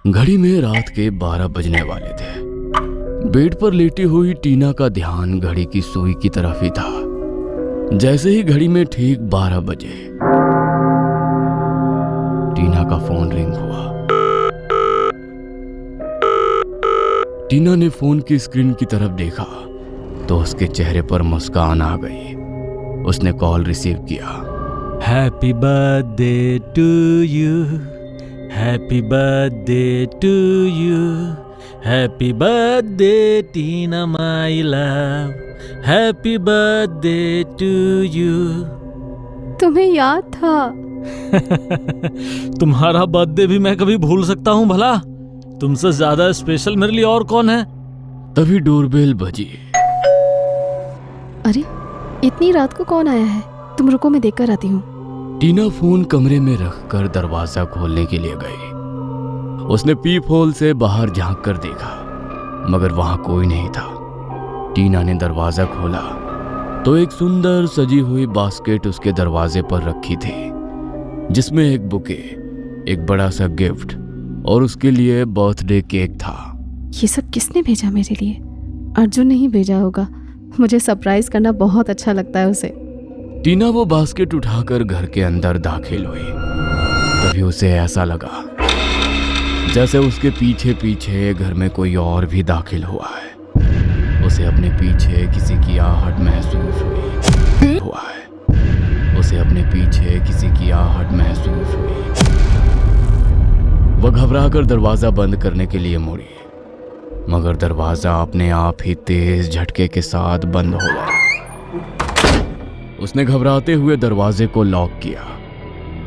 घड़ी में रात के 12 बजने वाले थे। बेड पर लेटी हुई टीना का ध्यान घड़ी की सुई की तरफ ही था। जैसे ही घड़ी में ठीक 12 बजे टीना का फोन रिंग हुआ। टीना ने फोन की स्क्रीन की तरफ देखा तो उसके चेहरे पर मुस्कान आ गई। उसने कॉल रिसीव किया। Happy birthday to you, happy birthday to you, happy birthday Tina my love, happy birthday to you. तुम्हें याद था? तुम्हारा बर्थडे भी मैं कभी भूल सकता हूँ भला? तुमसे ज्यादा स्पेशल मेरे लिए और कौन है? तभी डोरबेल बजी। अरे इतनी रात को कौन आया है? तुम रुको, मैं देखकर आती हूँ। टीना फोन कमरे में रखकर दरवाजा खोलने के लिए गई। उसने पीप होल से बाहर झांक कर देखा मगर वहां कोई नहीं था। टीना ने दरवाजा खोला तो एक सुंदर सजी हुई बास्केट उसके दरवाजे पर रखी थी, जिसमें एक बुके, एक बड़ा सा गिफ्ट और उसके लिए बर्थडे केक था। ये सब किसने भेजा मेरे लिए? अर्जुन ने ही भेजा होगा। मुझे सरप्राइज करना बहुत अच्छा लगता है उसे। टीना वो बास्केट उठाकर घर के अंदर दाखिल हुई। तभी उसे ऐसा लगा जैसे उसके पीछे पीछे घर में कोई और भी दाखिल हुआ है। उसे अपने पीछे किसी की आहट महसूस हुई। उसे अपने पीछे किसी की आहट महसूस हुई। वह घबराकर दरवाजा बंद करने के लिए मुड़ी मगर दरवाजा अपने आप ही तेज झटके के साथ बंद हो गया। उसने घबराते हुए दरवाजे को लॉक किया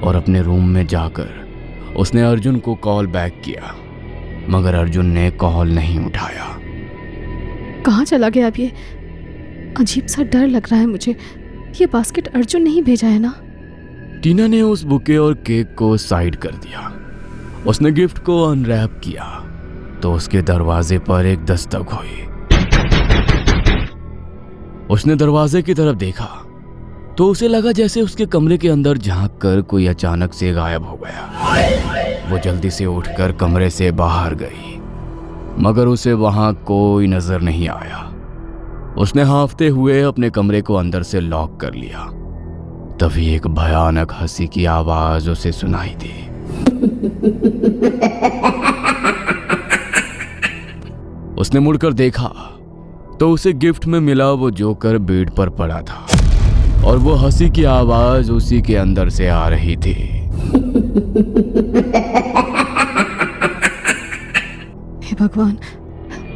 और अपने रूम में जाकर उसने अर्जुन को कॉल बैक किया मगर अर्जुन ने कॉल नहीं उठाया। कहाँ चला गया अब ये? अजीब सा डर लग रहा है मुझे। ये बास्केट अर्जुन ने ही भेजा है ना? टीना ने उस बुके और केक को साइड कर दिया। उसने गिफ्ट को अनरैप किया तो उसके दरवाजे पर एक दस्तक हुई। उसने दरवाजे की तरफ देखा तो उसे लगा जैसे उसके कमरे के अंदर झांक कर कोई अचानक से गायब हो गया। वो जल्दी से उठकर कमरे से बाहर गई मगर उसे वहां कोई नजर नहीं आया। उसने हांफते हुए अपने कमरे को अंदर से लॉक कर लिया। तभी एक भयानक हंसी की आवाज उसे सुनाई दी। उसने मुड़कर देखा तो उसे गिफ्ट में मिला वो जोकर बेड पर पड़ा था और वो हंसी की आवाज उसी के अंदर से आ रही थी। हे भगवान,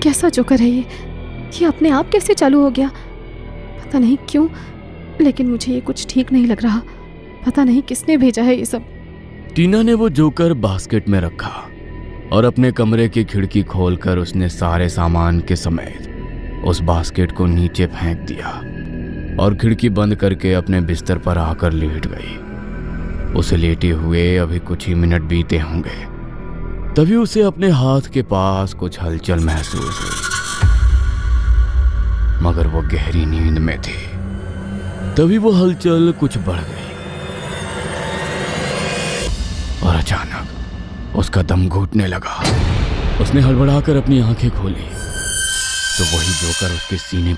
कैसा जोकर है ये अपने आप कैसे चालू हो गया? पता नहीं क्यों, लेकिन मुझे ये कुछ ठीक नहीं लग रहा। पता नहीं किसने भेजा है ये सब। टीना ने वो जोकर बास्केट में रखा और अपने कमरे की खिड़की खोलकर उसने सारे सामान के समेत उस बास्केट को नीचे फेंक दिया और खिड़की बंद करके अपने बिस्तर पर आकर लेट गई। उसे लेटे हुए अभी कुछ ही मिनट बीते होंगे तभी उसे अपने हाथ के पास कुछ हलचल महसूस हुई मगर वो गहरी नींद में थी। तभी वो हलचल कुछ बढ़ गई और अचानक उसका दम घुटने लगा। उसने हड़बड़ाकर अपनी आंखें खोली तो वही जोकर उसके सीने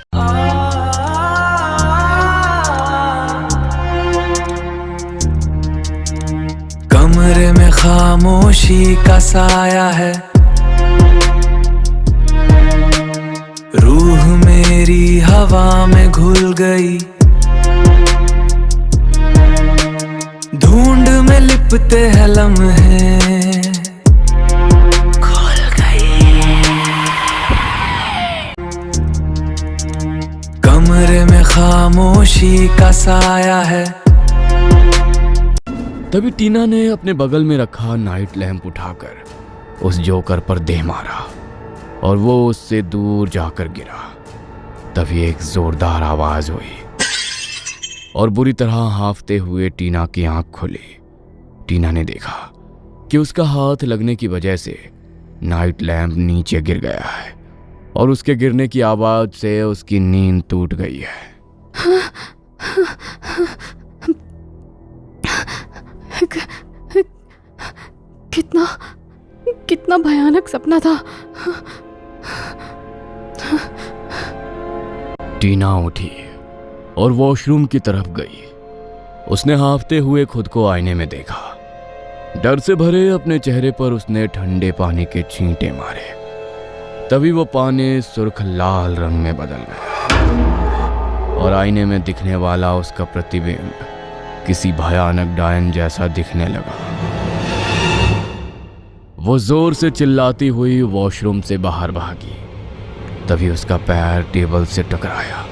कमरे में खामोशी का साया है, रूह मेरी हवा में घुल गई, धुंध में लिपटे हैं लम्हे खुल गई। कमरे में खामोशी का साया है। तभी टीना ने अपने बगल में रखा नाइट लैंप उठाकर उस जोकर पर दे मारा और वो उससे दूर जाकर गिरा। तभी एक जोरदार आवाज हुई और बुरी तरह हांफते हुए टीना की आंख खुली। टीना ने देखा कि उसका हाथ लगने की वजह से नाइट लैंप नीचे गिर गया है और उसके गिरने की आवाज से उसकी नींद टूट गई है। कितना भयानक सपना था। टीना उठी और वॉशरूम की तरफ गई। उसने हांफते हुए खुद को आईने में देखा। डर से भरे अपने चेहरे पर उसने ठंडे पानी के छींटे मारे। तभी वो पानी सुर्ख लाल रंग में बदल गया और आईने में दिखने वाला उसका प्रतिबिंब किसी भयानक डायन जैसा दिखने लगा। वो जोर से चिल्लाती हुई वॉशरूम से बाहर भागी। तभी उसका पैर टेबल से टकराया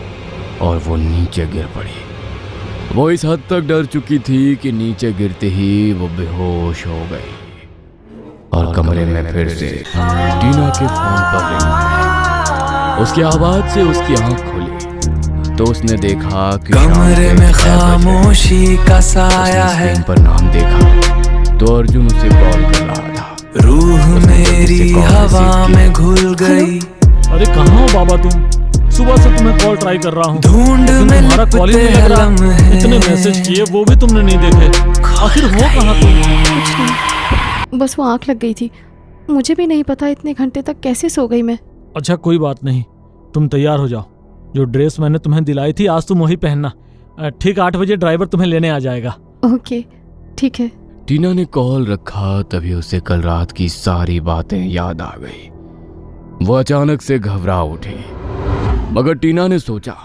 और वो नीचे गिर पड़ी। वो इस हद तक डर चुकी थी कि नीचे गिरते ही वो बेहोश हो गई और कमरे में फिर से टीना के फोन पर रिंग आई। उसकी आवाज से उसकी आंख खुली तो उसने देखा कि कमरे में खामोशी का साया है। स्क्रीन पर नाम देखा तो अर्जुन उसे कॉल कर रहा था। रूह मेरी हवा में घुल गई। अरे कहाँ हो बाबा तुम? सुबह से तुम्हें कॉल ट्राई कर रहा हूँ, ढूंढ में तुम्हारा कॉल ही नहीं लग रहा। इतने मैसेज किए वो भी तुमने नहीं देखे। आखिर हो कहाँ तुम? कुछ नहीं, बस वो आंख लग गई थी। मुझे भी नहीं पता इतने घंटे तक कैसे सो गई मैं। अच्छा कोई बात नहीं, तुम तैयार हो जाओ। जो ड्रेस मैंने तुम्हें दिलाई थी आज तुम वही पहनना। ठीक 8 बजे ड्राइवर तुम्हें लेने आ जाएगा। ओके ठीक है। टीना ने कॉल रखा तभी उसे कल रात की सारी बातें याद आ गई। वो अचानक से घबरा उठी, मगर टीना ने सोचा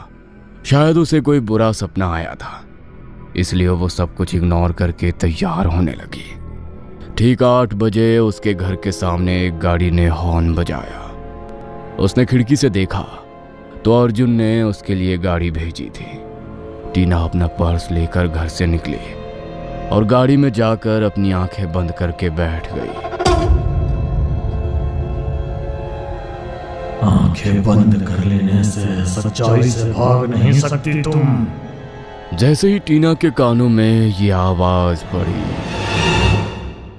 शायद उसे कोई बुरा सपना आया था, इसलिए वो सब कुछ इग्नोर करके तैयार होने लगी। ठीक 8 बजे उसके घर के सामने एक गाड़ी ने हॉर्न बजाया। उसने खिड़की से देखा तो अर्जुन ने उसके लिए गाड़ी भेजी थी। टीना अपना पर्स लेकर घर से निकली और गाड़ी में जाकर अपनी आंखें बंद करके बैठ गई। आंखें बंद कर लेने से सच्चाई से भाग नहीं सकती तुम। जैसे ही टीना के कानों में ये आवाज पड़ी,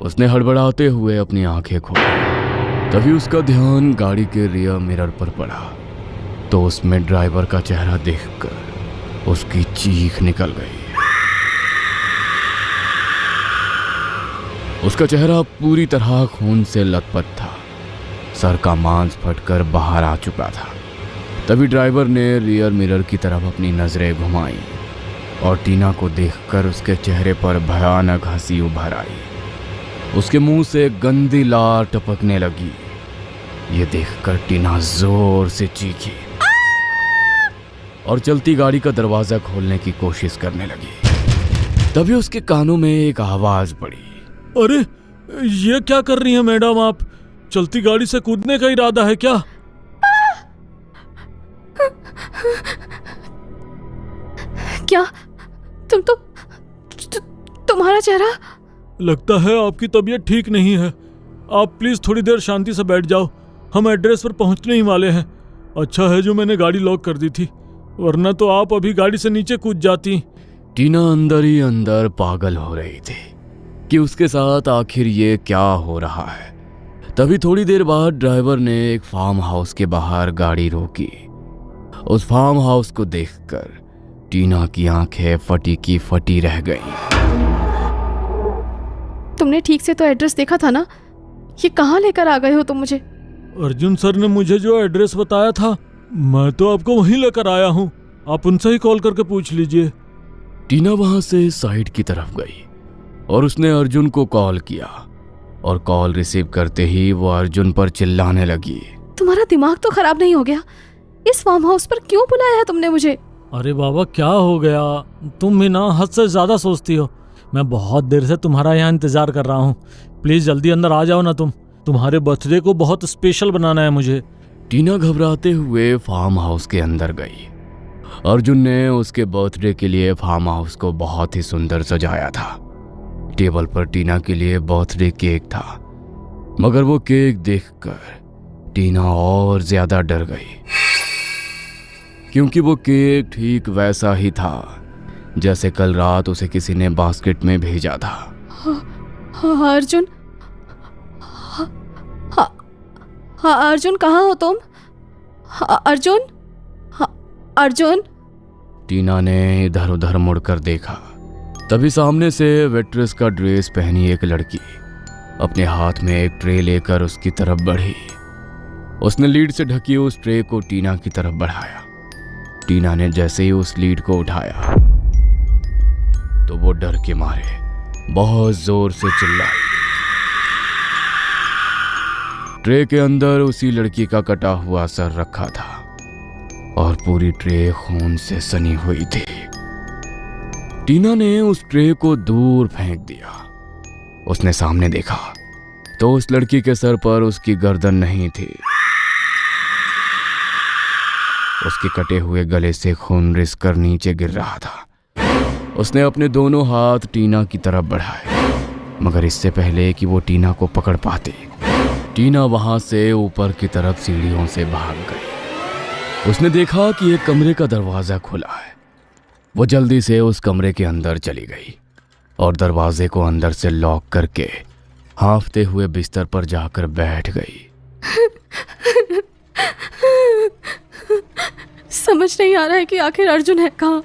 उसने हड़बड़ाते हुए अपनी आंखें खोली। तभी उसका ध्यान गाड़ी के रियर मिरर पर पड़ा तो उसमें ड्राइवर का चेहरा देखकर उसकी चीख निकल गई। उसका चेहरा पूरी तरह खून से लथपथ था। सर का मांस फटकर बाहर आ चुका था। तभी ड्राइवर ने रियर मिरर की तरफ अपनी नजरें घुमाई और टीना को देखकर उसके चेहरे पर भयानक हंसी उभर आई। उसके मुंह से गंदी लार टपकने लगी। ये देखकर टीना जोर से चीखी और चलती गाड़ी का दरवाजा खोलने की कोशिश करने लगी। तभी उसके कानों में एक आवाज पड़ी। अरे ये क्या कर रही हैं मैडम आप? चलती गाड़ी से कूदने का इरादा है क्या? क्या तुम्हारा चेहरा? लगता है आपकी तबीयत ठीक नहीं है। आप प्लीज थोड़ी देर शांति से बैठ जाओ। हम एड्रेस पर पहुंचने ही वाले हैं। अच्छा है जो मैंने गाड़ी लॉक कर दी थी, वरना तो आप अभी गाड़ी से नीचे कूद जाती। टीना अंदर ही अंदर पागल हो रही थी कि उसके साथ आखिर ये क्या हो रहा है। तभी थोड़ी देर बाद ड्राइवर ने एक फार्म हाउस के बाहर गाड़ी रोकी। उस फार्म हाउस को देखकर टीना की आंखें फटी की फटी रह गईं। तुमने ठीक से तो एड्रेस देखा था ना? ये कहाँ लेकर आ गए हो तुम मुझे? अर्जुन सर ने मुझे जो एड्रेस बताया था मैं तो आपको वहीं लेकर आया हूँ। आप उनसे ही कॉल करके पूछ लीजिए। टीना वहां से साइड की तरफ गई और उसने अर्जुन को कॉल किया और कॉल रिसीव करते ही वो अर्जुन पर चिल्लाने लगी। तुम्हारा दिमाग तो खराब नहीं हो गया? इस फार्म हाउस पर क्यों बुलाया है तुमने मुझे? अरे बाबा क्या हो गया? तुम भी ना हद से ज्यादा सोचती हो। मैं बहुत देर से तुम्हारा यहाँ इंतजार कर रहा हूँ। प्लीज जल्दी अंदर आ जाओ ना। तुम्हारे बर्थडे को बहुत स्पेशल बनाना है मुझे। टीना घबराते हुए फार्म हाउस के अंदर गई। अर्जुन ने उसके बर्थडे के लिए फार्म हाउस को बहुत ही सुंदर सजाया था। टेबल पर टीना के लिए बर्थडे केक था, मगर वो केक देखकर टीना और ज्यादा डर गई, क्योंकि वो केक ठीक वैसा ही था जैसे कल रात उसे किसी ने बास्केट में भेजा था। अर्जुन, अर्जुन कहाँ हो तुम? अर्जुन, अर्जुन। टीना ने इधर उधर मुड़कर देखा। तभी सामने से वेट्रेस का ड्रेस पहनी एक लड़की अपने हाथ में एक ट्रे लेकर उसकी तरफ बढ़ी। उसने लीड से ढकी उस ट्रे को टीना की तरफ बढ़ाया। टीना ने जैसे ही उस लीड को उठाया तो वो डर के मारे बहुत जोर से चिल्लाई। ट्रे के अंदर उसी लड़की का कटा हुआ सर रखा था और पूरी ट्रे खून से सनी हुई थी। टीना ने उस ट्रे को दूर फेंक दिया। उसने सामने देखा तो उस लड़की के सर पर उसकी गर्दन नहीं थी। उसके कटे हुए गले से खून रिस कर नीचे गिर रहा था। उसने अपने दोनों हाथ टीना की तरफ बढ़ाए, मगर इससे पहले कि वो टीना को पकड़ पाती, टीना वहां से ऊपर की तरफ सीढ़ियों से भाग गई। उसने देखा कि एक कमरे का दरवाजा खुला है। वो जल्दी से उस कमरे के अंदर चली गई और दरवाजे को अंदर से लॉक करके हांफते हुए बिस्तर पर जाकर बैठ गई। समझ नहीं आ रहा है कि आखिर अर्जुन है कहाँ।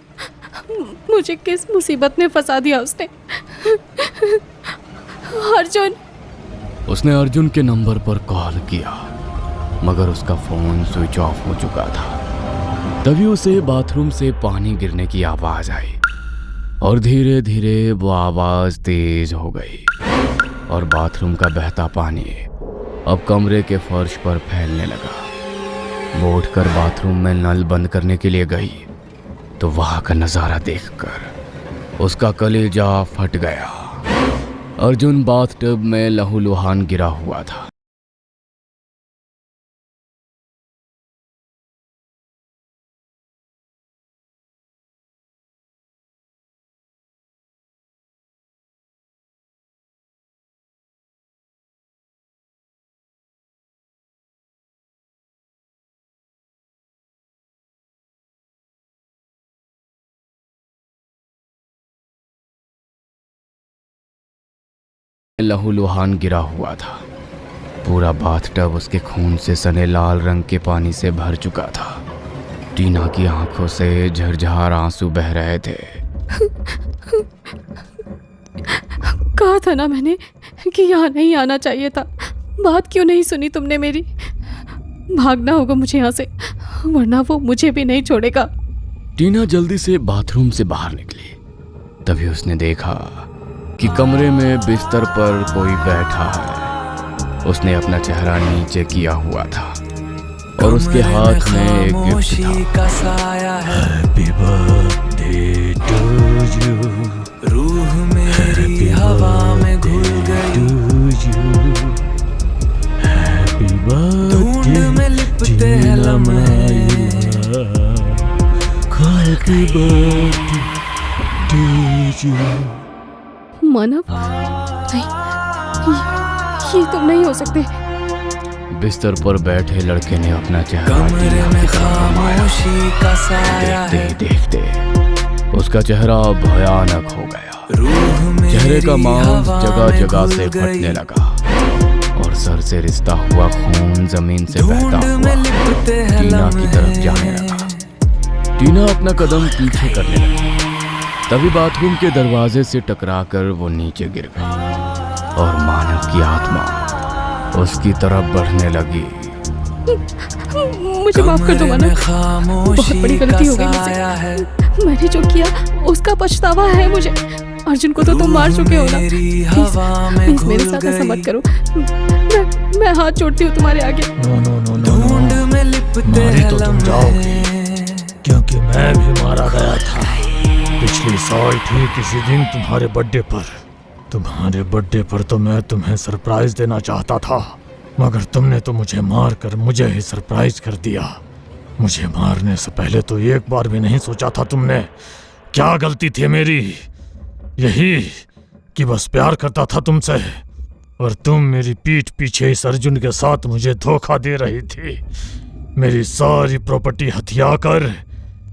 मुझे किस मुसीबत में फंसा दिया उसने। अर्जुन। उसने अर्जुन के नंबर पर कॉल किया, मगर उसका फोन स्विच ऑफ हो चुका था। तभी उसे बाथरूम से पानी गिरने की आवाज आई और धीरे धीरे वो आवाज तेज हो गई और बाथरूम का बहता पानी अब कमरे के फर्श पर फैलने लगा। वो उठकर बाथरूम में नल बंद करने के लिए गई तो वहां का नजारा देखकर उसका कलेजा फट गया। अर्जुन बाथटब में लहूलुहान गिरा हुआ था। लहूलुहान गिरा हुआ था। पूरा बाथटब उसके खून से सने लाल रंग के पानी से भर चुका था। टीना की आंखों से झरझर आंसू बह रहे थे। कहा था ना मैंने कि यहाँ नहीं आना चाहिए था। बात क्यों नहीं सुनी तुमने मेरी? भागना होगा मुझे यहाँ से, वरना वो मुझे भी नहीं छोड़ेगा। टीना जल्दी से बाथरूम से बाहर निकली। तभी उसने देखा कि कमरे में बिस्तर पर कोई बैठा है। उसने अपना चेहरा नीचे किया हुआ था और उसके हाथ में एक गिफ्ट था। Happy birthday to you. रूह मेरी हवा में घुल गई। हैप्पी ढूंढ में लिपते हैं लम्हे। Happy birthday to you. Manav, नहीं, ये तुम नहीं हो सकते। बिस्तर पर बैठे लड़के ने अपना चेहरा कमरे में खामोशी का साया है। देखते देखते उसका चेहरा भयानक हो गया। चेहरे का मांस जगह जगह से फटने लगा और सर से रिसता हुआ खून जमीन से बहता हुआ टीना की तरफ जाने लगा। टीना अपना कदम पीछे करने लगी। तभी बाथरूम के दरवाजे से टकराकर वो नीचे गिर गई और मानव की आत्मा उसकी तरफ बढ़ने लगी। मुझे माफ कर दो मानव, बहुत बड़ी गलती हो गई मुझसे। मैंने जो किया उसका पछतावा है मुझे। अर्जुन को तो तुम मार चुके हो ना। प्लीज मेरे साथ ऐसा मत करो। मैं हाथ जोड़ती हूँ तुम्हारे आगे। नो, मारी तो तुम जाओगे, क्योंकि मैं भी मारा गया था पिछले साल ठीक इसी दिन तुम्हारे बर्थडे पर तो मैं तुम्हें सरप्राइज देना चाहता था, मगर तुमने तो मुझे मार कर मुझे ही सरप्राइज कर दिया। मुझे मारने से पहले तो एक बार भी नहीं सोचा था तुमने। क्या गलती थी मेरी? यही कि बस प्यार करता था तुमसे और तुम मेरी पीठ पीछे इस अर्जुन के साथ मुझे धोखा दे रही थी। मेरी सारी प्रॉपर्टी हथिया कर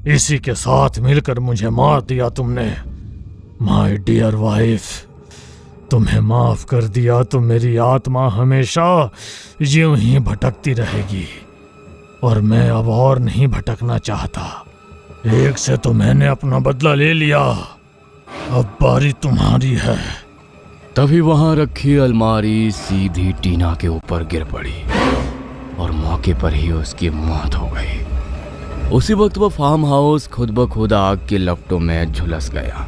इसी के साथ मिलकर मुझे मार दिया तुमने। माय डियर वाइफ, तुम्हें माफ कर दिया तो मेरी आत्मा हमेशा यूं ही भटकती रहेगी और मैं अब और नहीं भटकना चाहता। एक से तो मैंने अपना बदला ले लिया, अब बारी तुम्हारी है। तभी वहां रखी अलमारी सीधी टीना के ऊपर गिर पड़ी और मौके पर ही उसकी मौत हो गई। उसी वक्त वह फार्म हाउस खुद ब खुद आग के लपटों में झुलस गया।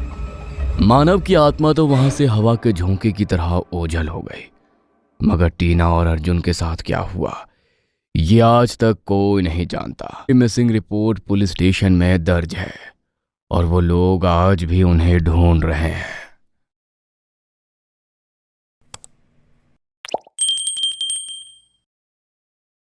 मानव की आत्मा तो वहां से हवा के झोंके की तरह ओझल हो गई, मगर टीना और अर्जुन के साथ क्या हुआ ये आज तक कोई नहीं जानता। मिसिंग रिपोर्ट पुलिस स्टेशन में दर्ज है और वो लोग आज भी उन्हें ढूंढ रहे हैं।